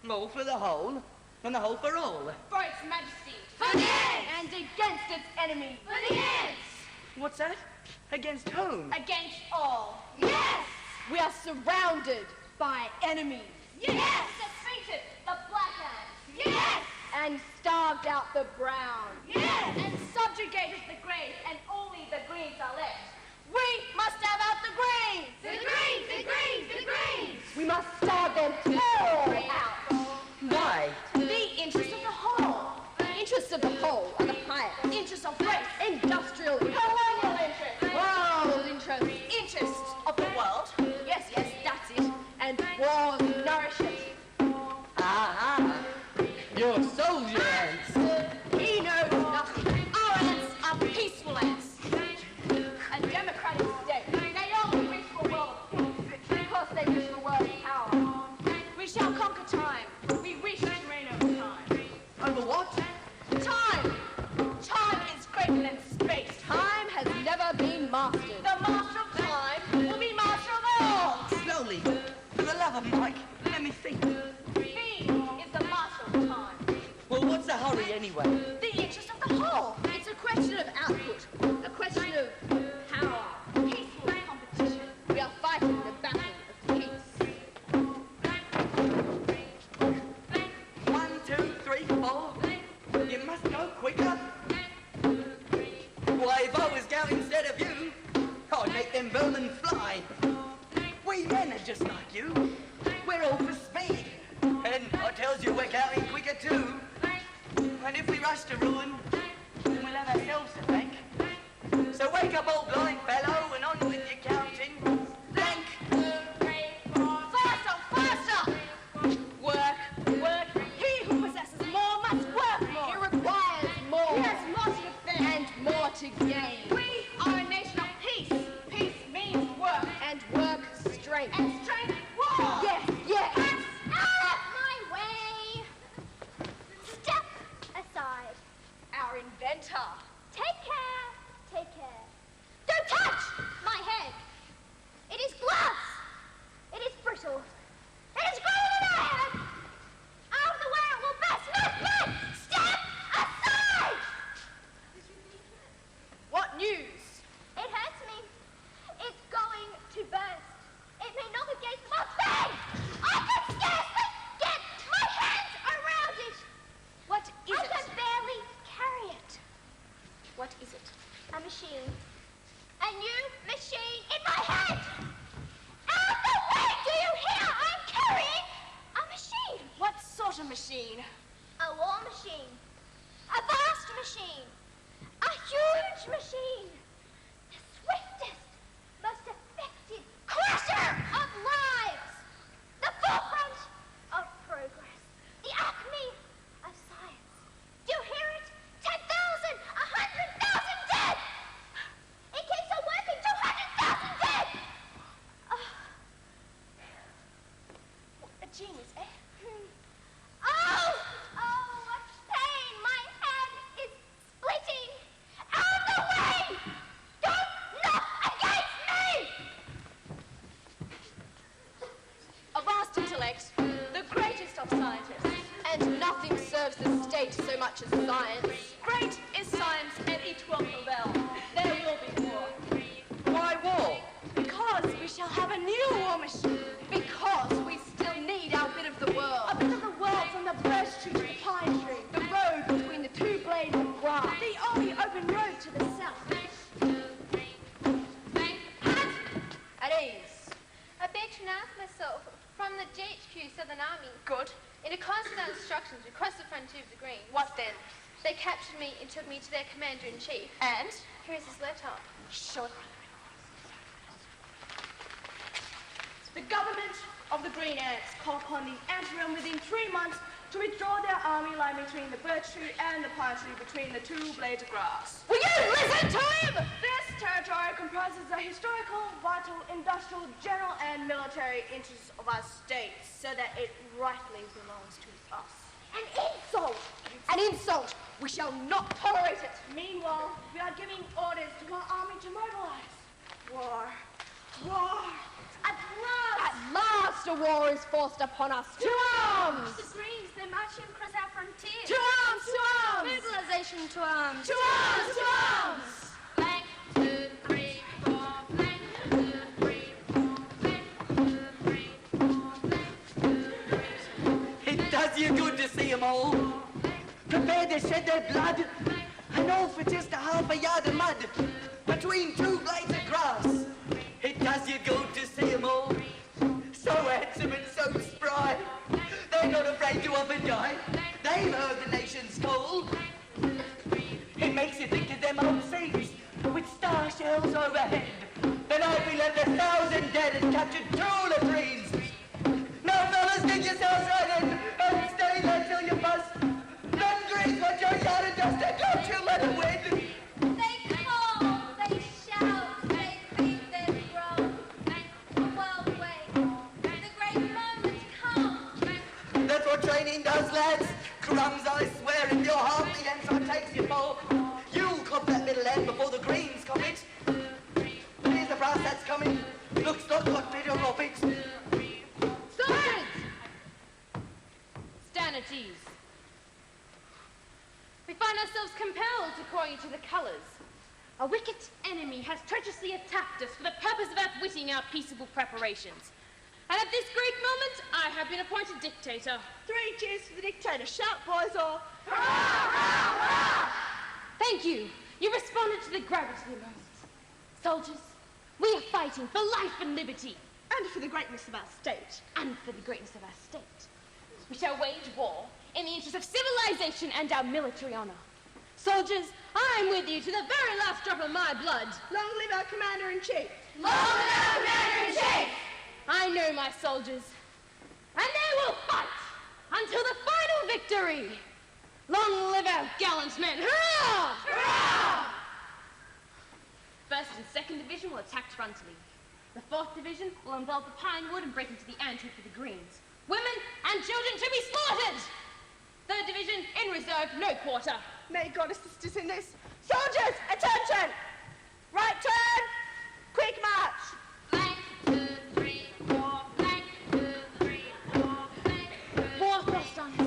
All for the whole, and the whole for all. For its majesty. For the ants. And against its enemies. For the ants. What's that? Against whom? Against all. Yes. We are surrounded by enemies. Yes. Defeated the black ants. Yes. And starved out the brown. Yes. And subjugated the greys, and only the greens are left. We must have out the greens. The greens. The greens. The greens. We must starve them all out. Why? The interest of the whole. Interests of the whole are the highest. Interests of race, industrial, colonial interests, world interests, interests of the world. Yes, yes, that's it. And wars nourish it. Aha! You're soldier ants. He knows nothing. Our ants are peaceful ants. A democratic state. They anyway? The interest of the whole. It's a question of output, a question of power. Peaceful competition. We are fighting the battle of peace. 1, 2, 3, 4. You must go quicker. Why, if I was going instead of you, I'd make them vermin fly. We men are just like you. We're all for speed. And I tells you we're going quicker too. And if we rush to ruin, then we'll have ourselves to thank. So wake up, old blind fellow, and on with your counting. Blank. Faster, faster! Work, work. He who possesses more must work more. He requires more. He has more to defend. And more to gain. We are a nation of peace. Peace means work. And work, strength. And strength, war. Yes, yes. Out of my way! Step aside. Our inventor. Take care. Take care. Don't touch my head. It is glass. It is brittle. It is greater than I am. Out of the way it will burst. No, no! Step aside! What news? It hurts me. It's going to burst. It may knock against my bang! I can scarcely get my hands around it. What is I it? can barely carry it. What is it? A machine. A new machine in my hand! Out of the way! Do you hear? I'm carrying a machine! What sort of machine? A war machine. A vast machine. A huge machine. The swiftest, most effective crusher of lives. The forefront of progress. The acme of science. Do you hear it? 10,000, 100,000 dead! It keeps on working, 200,000 dead! A genius, eh? Oh! Oh, what pain! My head is splitting! Out of the way! Don't knock against me! A vast intellect, the greatest of scientists. And nothing serves the state so much as science. Great is science, and it will prevail. There will be war. Why war? Because we shall have a new war machine. Because we still need our bit of the world. A bit of the world from the birch tree to the pine tree. The road between the two blades of grass. The only open road to the south. At ease. I beg to announce myself from the GHQ Southern Army. Good. In accordance with our instructions, we crossed the frontier of the Greens. What then? They captured me and took me to their commander-in-chief. And? Here is his letter. Show it. The government of the Green Ants call upon the ant realm within 3 months to withdraw their army line between the birch tree and the pine tree between the two blades of grass. Will you listen to him? This territory comprises the historical, vital, industrial, general, and military interests of our state, so that it rightfully belongs to us. An insult! An insult! We shall not tolerate it! Meanwhile, we are giving orders to our army to mobilize. War. War. At last! At last a war is forced upon us. To arms! The Greens, they're marching across our frontier. To arms! To arms! Mobilization to arms. To arms! To arms! Blank, 2, 3, 4, blank, 2, 3, 4, blank, 2, 3, 4, blank, 2, 3. It does you good to see 'em all. Prepared to shed their blood, and all for just a half a yard of mud between two blades of grass. It does you good to see 'em all. So handsome and so spry. They're not afraid to up and die. They've heard the nation's call. It makes you think of them old scenes with star shells overhead. The night we left 1,000 dead and captured 2 latrines. Now, fellas, dig yourselves right in and stay there till you bust. None grease what your yard of dust and don't you let it win. They call, they shout, they beat their drum. A wild way. The great moment comes. That's what training does, lads. Crumbs, I swear, if you're half the ends I takes you for, you'll cop that little end before the Greens cop it. Here's the brass that's coming. Looks like what bit of it. Silence! Stand at ease. A wicked enemy has treacherously attacked us for the purpose of outwitting our peaceable preparations. And at this great moment, I have been appointed dictator. 3 cheers for the dictator. Shout, boys, or... Thank you. You responded to the gravity of the moment. Soldiers, we are fighting for life and liberty. And for the greatness of our state. And for the greatness of our state. We shall wage war in the interest of civilization and our military honor. Soldiers, I am with you to the very last drop of my blood. Long live our commander-in-chief. Long live our commander-in-chief! I know my soldiers, and they will fight until the final victory. Long live our gallant men! Hurrah! Hurrah! 1st and 2nd Division will attack frontally. The 4th Division will envelop the pine wood and break into the anthill for the greens. Women and children to be slaughtered! 3rd Division in reserve, no quarter. May God assist us in this. Soldiers, attention! Right turn! Quick march! Blank, 2, 3, 4, blank, 2, 3, 4, blank, 2, War thrust on us.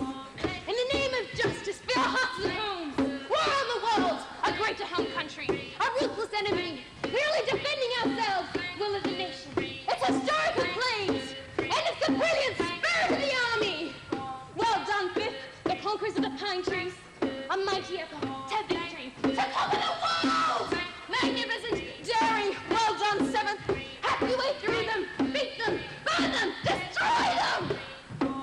In the name of justice, for our hearts and homes. War on the world, a greater home country, a ruthless enemy. We're only defending ourselves, will of the nation. Its historical claims, and it's the brilliant spirit of the army. Well done, 5th, the conquerors of the pine trees. A mighty epoch, to victory, to conquer the world! Magnificent, daring, well done, 7th. Hack your way through them, beat them, burn them, destroy them!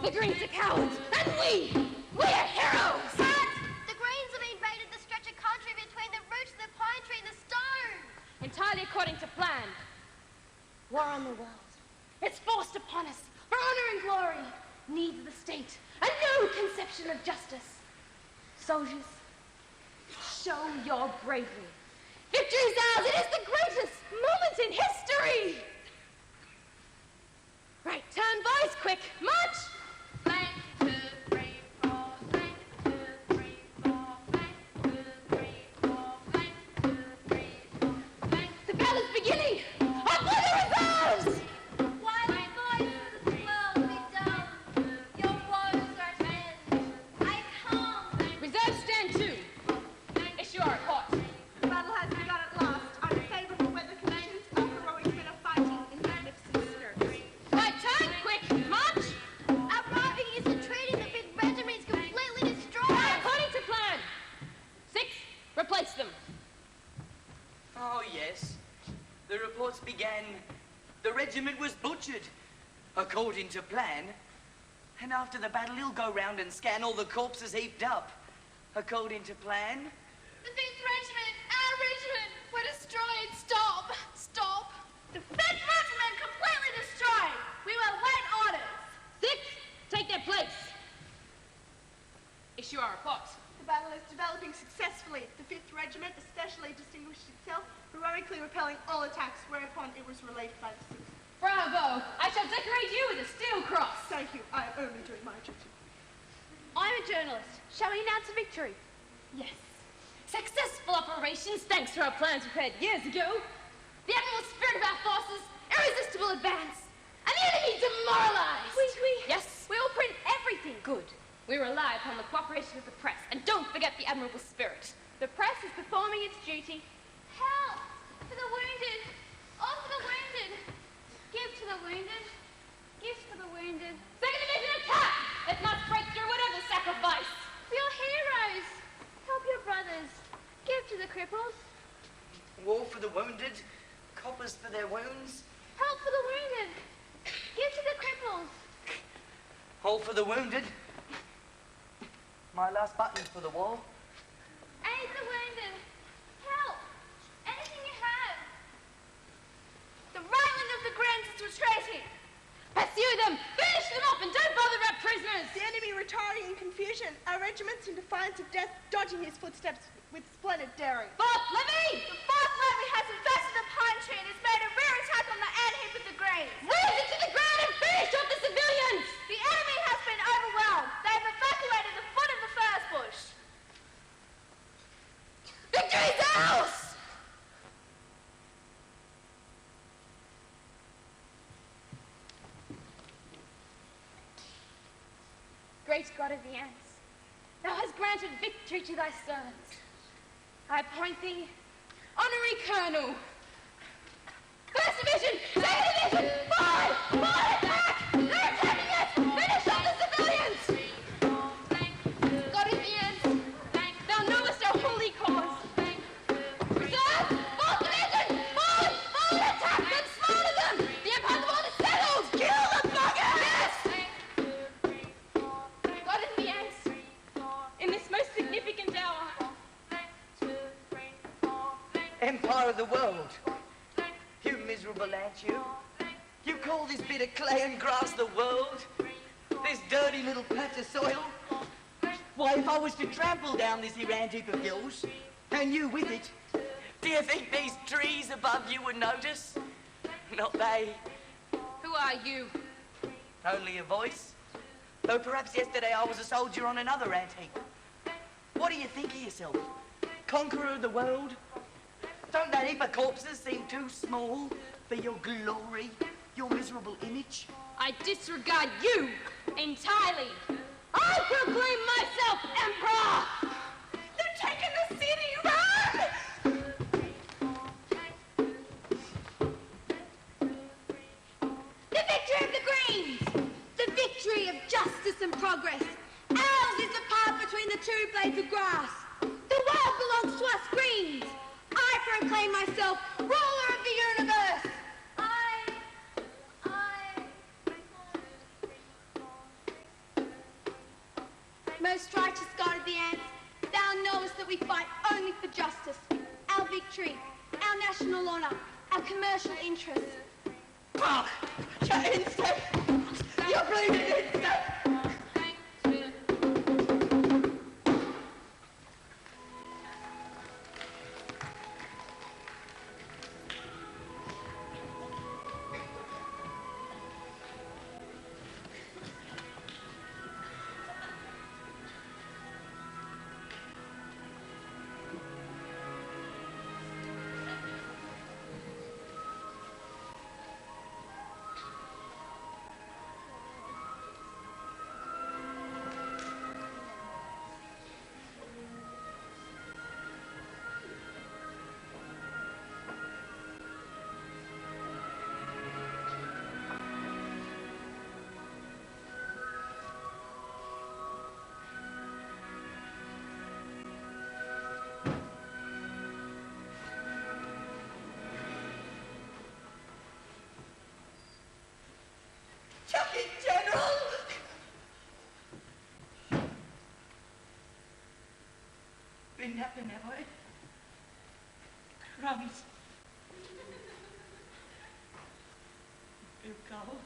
The Greens are cowards, and we are heroes! But the Greens have invaded the stretch of country between the roots of the pine tree and the stone. Entirely according to plan. War on the world. It's forced upon us for honor and glory, needs of the state, and no conception of justice. Soldiers, show your bravery. Victory is ours. It is the greatest moment in history. Right turn, boys, quick, march. blank, 2, 3, 4, blank, 2, 3, 4, blank, 2, 3, 4, blank, 2, 3, 4, blank. The battle's beginning. Up with the reserves. Why the voice of the world be dumb? Your woes are men. I come. Reserves stand to. Issue our report. The battle has begun at last. Under favourable weather conditions, our heroic men are fighting in magnificent spirits. Right turn, quick, march. Arriving is retreating. The 5th Regiment is completely destroyed. According to plan. 6, replace them. Oh, yes. The reports began. The regiment was butchered, according to plan. And after the battle, he'll go round and scan all the corpses heaped up, according to plan. The 5th Regiment, our regiment, were destroyed. Stop, stop. The 5th Regiment completely destroyed. We will wait orders. 6, take their place. Issue our report. The battle is developing successfully. The 5th Regiment especially distinguished itself, heroically repelling all attacks, whereupon it was relieved by the 6th. Bravo! I shall decorate you with a steel cross. Thank you. I am only doing my duty. I'm a journalist. Shall we announce a victory? Yes. Successful operations thanks to our plans prepared years ago. The admirable spirit of our forces, irresistible advance, and the enemy demoralized. Yes. We will print everything. Good. We rely upon the cooperation of the press, and don't forget the admirable spirit. The press is performing its duty. Help! For the wounded! All for the wounded! Give to the wounded! Give to the wounded! 2nd Division attack! It must break through whatever sacrifice. We are heroes! Help your brothers! Give to the cripples! War for the wounded, coppers for their wounds, Help for the wounded! Give to the cripples! all for the wounded. My last button's for the wall. Aid the wounded! Help! Anything you have! The Ryland of the Greens is retreating! Pursue them! Finish them off and don't bother our prisoners! The enemy retiring in confusion, our regiments in defiance of death, dodging his footsteps with splendid daring. 4th Levy! The 4th Levy has infested the pine tree and has made a rear attack on the antheap of the Greens! Raise it to the ground and finish off the civilians! The enemy has been overwhelmed. They have evacuated the foot of the furze bush. Victory's ours! Great God of the ants, thou hast granted victory to thy servants. I appoint thee Honorary Colonel. First Division, Second Division, forward! Forward attack! They're attacking us! Finish off the civilians! Scotians, thou knowest our holy cause. Reserve, 4th Division, forward! Forward attack them! Slaughter them! The impossible is settled! Kill the buggers! Scotians, in this most significant hour, Empire of the world. You miserable ant, you. You call this bit of clay and grass the world? This dirty little patch of soil? Why, if I was to trample down this here ant heap of hills, and you with it, do you think these trees above you would notice? Not they. who are you? Only a voice. Though perhaps yesterday I was a soldier on another ant heap. What do you think of yourself? Conqueror of the world? Don't that heap of corpses seem too small for your glory, your miserable image? I disregard you entirely. I proclaim myself emperor. They're taking the city. Run! The victory of the Greens. The victory of justice and progress. Ours is the path between the two blades of grass. The world belongs to us Greens. I proclaim myself ruler of the universe. Most righteous God of the ants, thou knowest that we fight only for justice, our victory, our national honour, our commercial interests. Fuck! You insect! You bleeding insect! Chuck it, General! Been napping, have I? Crumbs. Feel cold.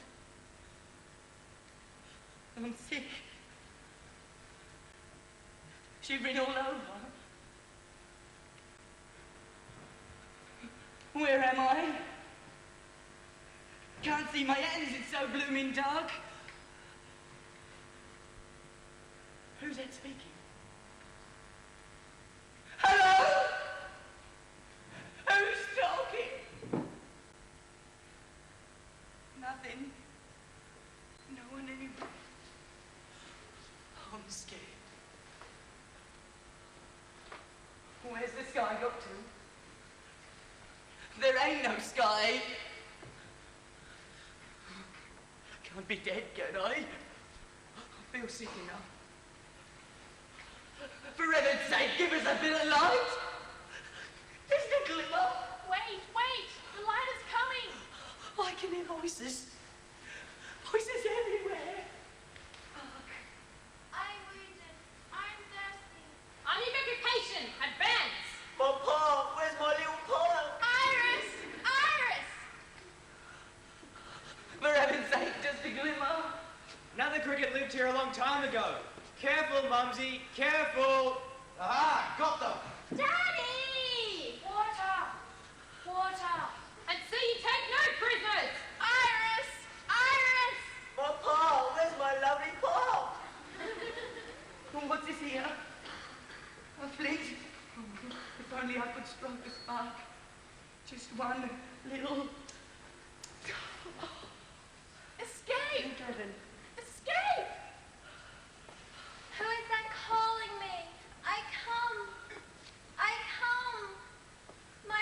I'm sick. Shivering all over. Where am I? Can't see my hands, it's so blooming dark. Who's that speaking? Hello? Who's talking? Nothing. No one anywhere. I'm scared. Where's the sky got to? There ain't no sky. I can't be dead, can I? I feel sick enough. For heaven's sake, give us a bit of light! Just a glimmer! Wait, wait! The light is coming! I can hear voices. Voices everywhere. I'm wounded. I'm thirsty. On evacuation, advance! Papa, where's my little pile? Iris! Iris! For heaven's sake, just a glimmer. Another cricket lived here a long time ago. Careful, Mumsy, careful. Aha, got them. Daddy! Water! Water! And see you take no prisoners! Iris! Iris! Papa, where's my lovely pop? What's this here? A flint? If only I could strike a spark. Just one little... Escape! Heaven. Escape! Who is that calling me? I come. I come. My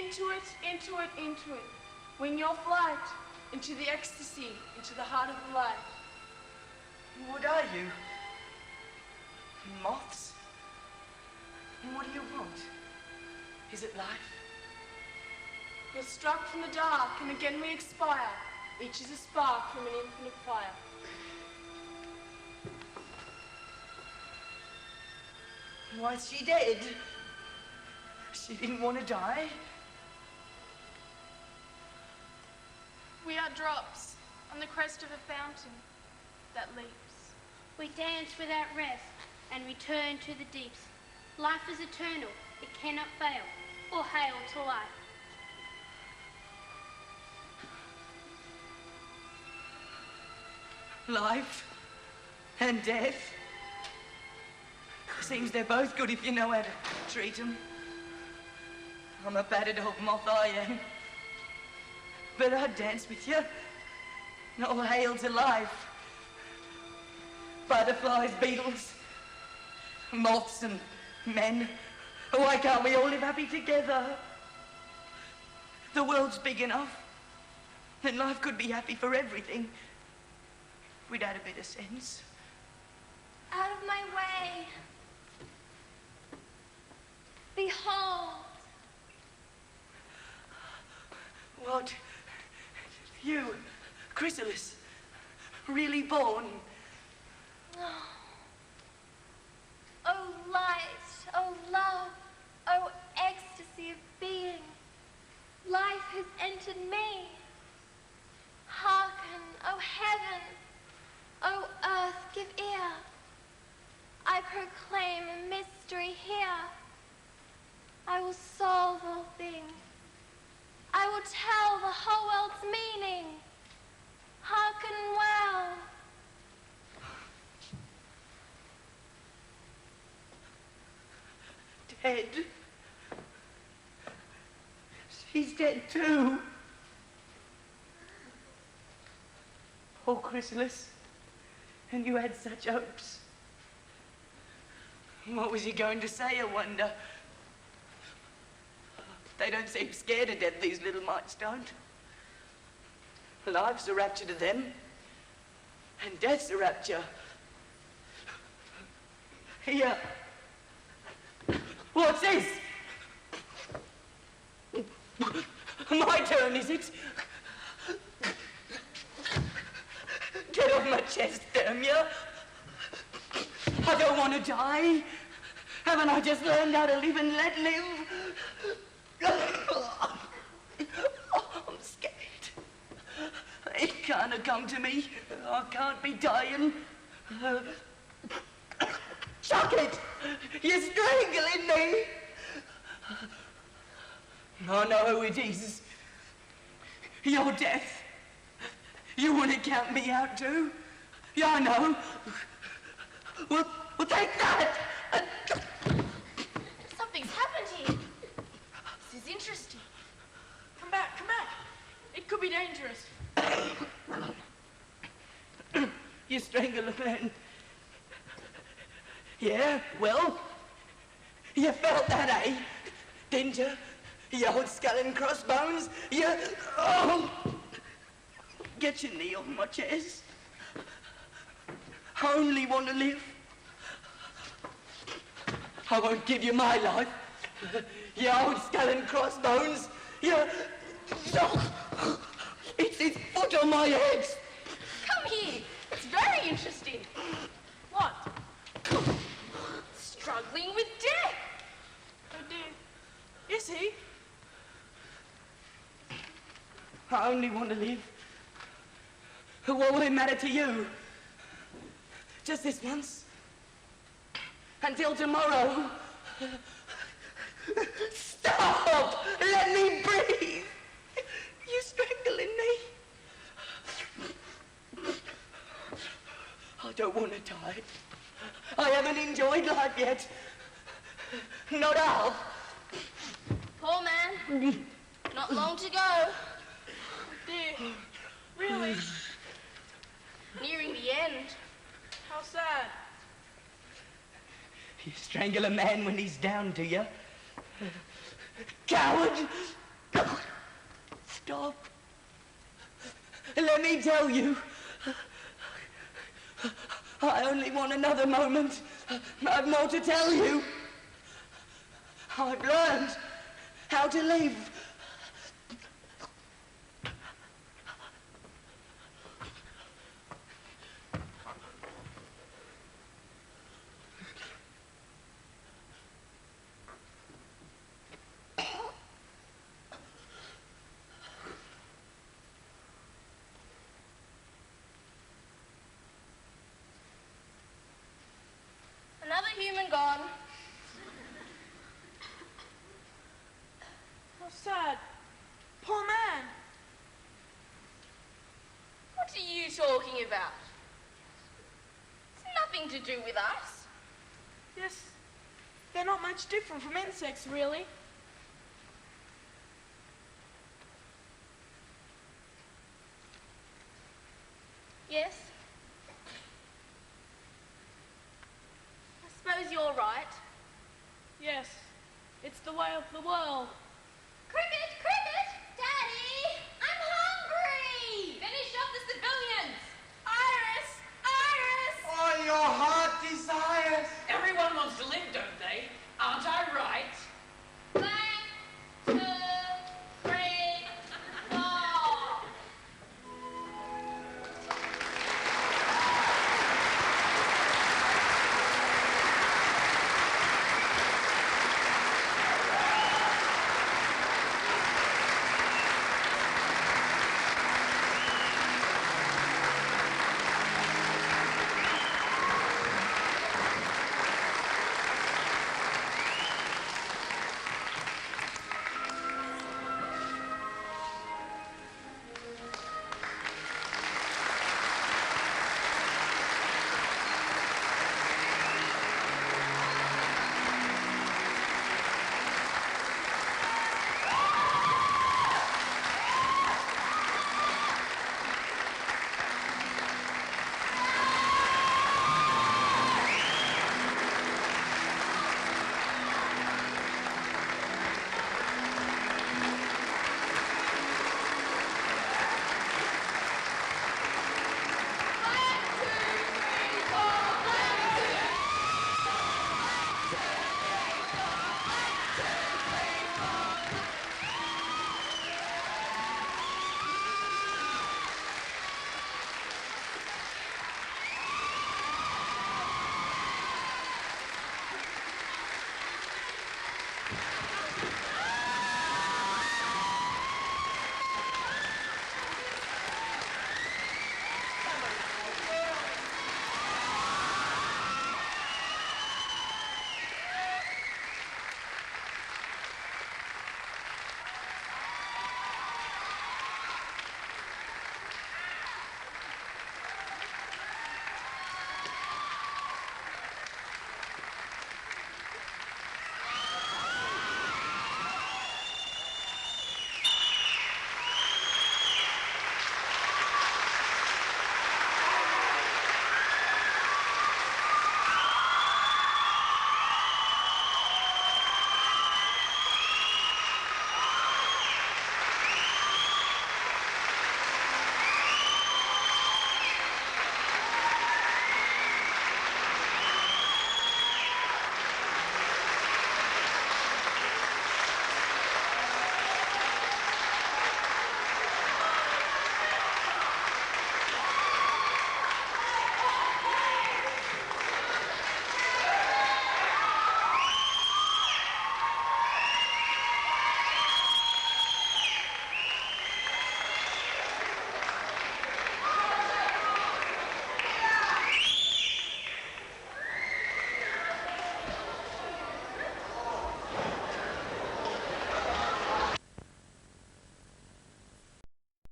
Into it, into it, into it. Wing your flight into the ecstasy, into the heart of the light. What are you? Moths? And what do you want? Is it life? We're struck from the dark, and again we expire. Each is a spark from an infinite fire. Why is she dead? She didn't want to die. We are drops on the crest of a fountain that leaps. We dance without rest and return to the deeps. Life is eternal, it cannot fail, or hail to life. Life and death. Seems they're both good if you know how to treat them. I'm a battered old moth, I am. But I'd dance with you. And all hail to life. Butterflies, beetles, moths and men. Why can't we all live happy together? The world's big enough. And life could be happy for everything. If we'd had a bit of sense. Out of my way. Behold. What? You, Chrysalis, really born? Oh light, oh love, oh ecstasy of being. Life has entered me. Hearken, oh heaven, oh earth, give ear. I proclaim a mystery here. I will solve all things. I will tell the whole world's meaning. Hearken well. Dead? She's dead too. Oh, Chrysalis, and you had such hopes. What was you going to say, I wonder? They don't seem scared to death, these little mites don't. Life's a rapture to them, and death's a rapture. Here. What's this? My turn, is it? Get off my chest, damn you. I don't want to die. Haven't I just learned how to live and let live? I'm scared. It can't have come to me. I can't be dying. Chuck it! You're strangling me! I know who it is. You're death. You want to count me out too? Yeah, I know. Well, take that! Something's happened here. This is interesting. Come back, come back. It could be dangerous. You strangle a man. Yeah, well, you felt that, eh? Didn't you? You old skull and crossbones. You... Oh! Get your knee off my chest. I only want to live. I won't give you my life. You old skull and crossbones. You... Oh, it's his foot on my head. Come here. It's very interesting. What? Struggling with death. Oh dear. Is he? I only want to live. What will it matter to you? Just this once. Until tomorrow. Stop! Let me breathe! You're strangling me. I don't want to die. I haven't enjoyed life yet. Not half. Poor man. Not long to go. Oh dear. Really? Nearing the end. How sad. You strangle a man when he's down to you. Coward! stop. Let me tell you, I only want another moment. I've more to tell you. I've learned how to live. Another human gone. How sad. Poor man. What are you talking about? It's nothing to do with us. Yes, they're not much different from insects, really. Yes. I suppose you're right. Yes, it's the way of the world.